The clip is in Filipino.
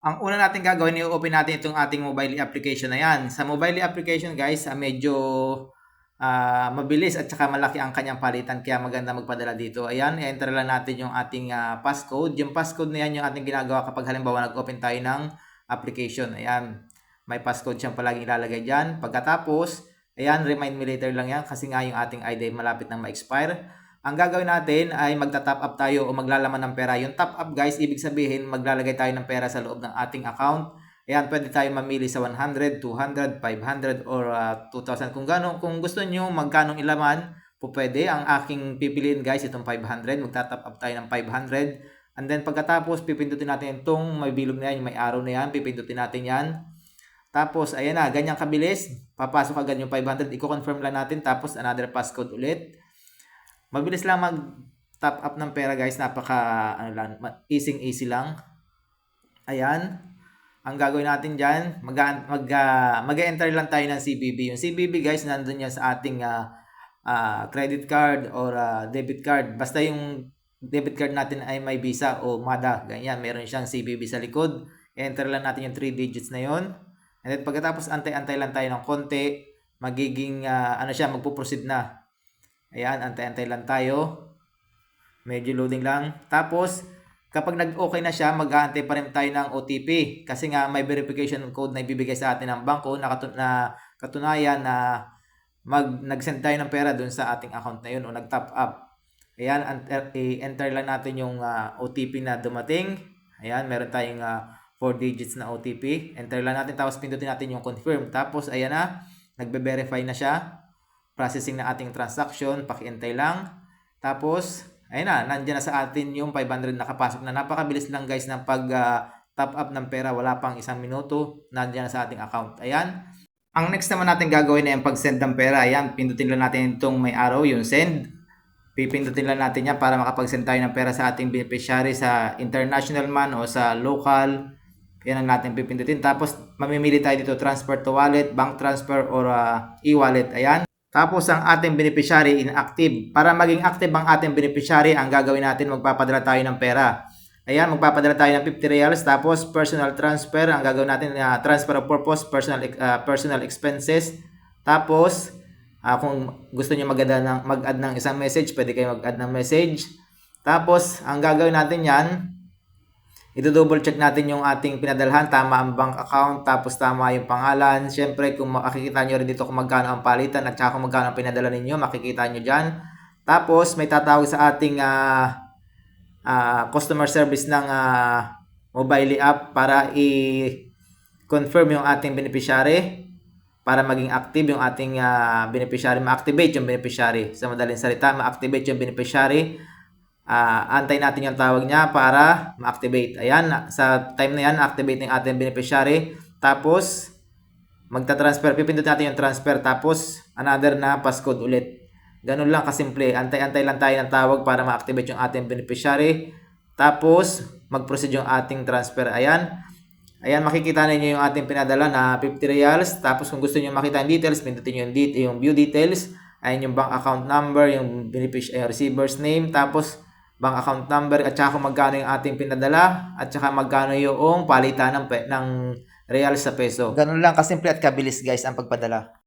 Ang una natin gagawin, i-open natin itong ating mobile application na yan. Sa mobile application guys, medyo mabilis at saka malaki ang kanyang palitan kaya maganda magpadala dito. Ayan, i-enter lang natin yung ating passcode. Yung passcode na yan yung ating ginagawa kapag halimbawa nag-open tayo ng application. Ayan, may passcode siyang palaging ilalagay dyan. Pagkatapos, ayan, remind me later lang yan kasi nga yung ating ID malapit na ma-expire. Ang gagawin natin ay magta-top up tayo o maglalaman ng pera. Yung top up guys, ibig sabihin maglalagay tayo ng pera sa loob ng ating account. Ayan, pwede tayo mamili sa 100, 200, 500 or 2,000 kung gano'n. Kung gusto nyo magkanong ilaman, po pwede. Ang aking pipiliin guys, itong 500. Magta-top up tayo ng 500. And then pagkatapos, pipindutin natin itong may bilog na yan, may arrow na yan. Pipindutin natin yan. Tapos, ayan na, ganyan kabilis. Papasok agad yung 500. I-confirm lang natin. Tapos, another passcode ulit. Mabilis lang mag-top up ng pera guys. Napaka, easy lang. Ayan. Ang gagawin natin dyan, mag-enter lang tayo ng CVV. Yung CVV guys, nandun yan sa ating credit card or debit card. Basta yung debit card natin ay may Visa o MADA. Ganyan, meron siyang CVV sa likod. Enter lang natin yung 3 digits na yon. And then pagkatapos antay-antay lang tayo ng konti, magiging magpo-proceed na. Ayan, antay-antay lang tayo. Medyo loading lang. Tapos, kapag nag-okay na siya, mag-aantay pa rin tayo ng OTP. Kasi nga may verification code na ibibigay sa atin ng bangko na katunayan na nag-send tayo ng pera dun sa ating account na yun o nag-top up. Ayan, i-enter lang natin yung OTP na dumating. Ayan, meron tayong 4 digits na OTP. Enter lang natin tapos pindutin natin yung confirm. Tapos ayan na, nagbe-verify na siya. Processing na ating transaction, paki-antay lang. Tapos ayun na, nandiyan na sa atin yung 500 nakapasok na. Napakabilis lang guys ng pag-top up ng pera. Wala pang 1 minuto. Nandiyan na sa ating account. Ayan. Ang next naman natin gagawin ay ang pag-send ng pera. Ayan, pindutin lang natin itong may arrow, yung send. Pipindutin lang natin yan para makapag-send tayo ng pera sa ating beneficiary sa international man o sa local. Yan ang natin pipindutin. Tapos mamimili tayo dito transfer to wallet, bank transfer or e-wallet. Ayan. Tapos ang ating beneficiary inactive. Para maging active ang ating beneficiary, ang gagawin natin, magpapadala tayo ng pera. Ayan, magpapadala tayo ng 50 reals. Tapos personal transfer, ang gagawin natin, transfer of purpose, personal expenses. Tapos, kung gusto niyo mag-add ng isang message, pwede kayo mag-add ng message. Tapos, ang gagawin natin yan, i-double check natin yung ating pinadalhan, tama ang bank account, tapos tama yung pangalan. Siyempre, kung makikita nyo rin dito kung magkano ang palitan at saka kung magkano ang pinadala ninyo, makikita nyo dyan. Tapos, may tatawag sa ating customer service ng mobile app para i-confirm yung ating beneficiary para maging active yung ating beneficiary, ma-activate yung beneficiary. Sa madaling salita, ma-activate yung beneficiary. Antay natin yung tawag niya para ma-activate. Ayan, sa time na yan, activate ng ating beneficiary. Tapos, magta-transfer. Pipindot natin yung transfer. Tapos, another na passcode ulit. Ganun lang kasimple. Antay-antay lang tayo ng tawag para ma-activate yung ating beneficiary. Tapos, mag-proceed yung ating transfer. Ayan. Ayan, makikita ninyo yung ating pinadala na 50 reals. Tapos, kung gusto niyo makita yung details, pindutin yung view details. Ayan yung bank account number, yung receiver's name. Tapos, bank account number at saka kung magkano yung ating pinadala at saka magkano yung palitan ng real sa peso. Ganun lang kasimple at kabilis guys ang pagpadala.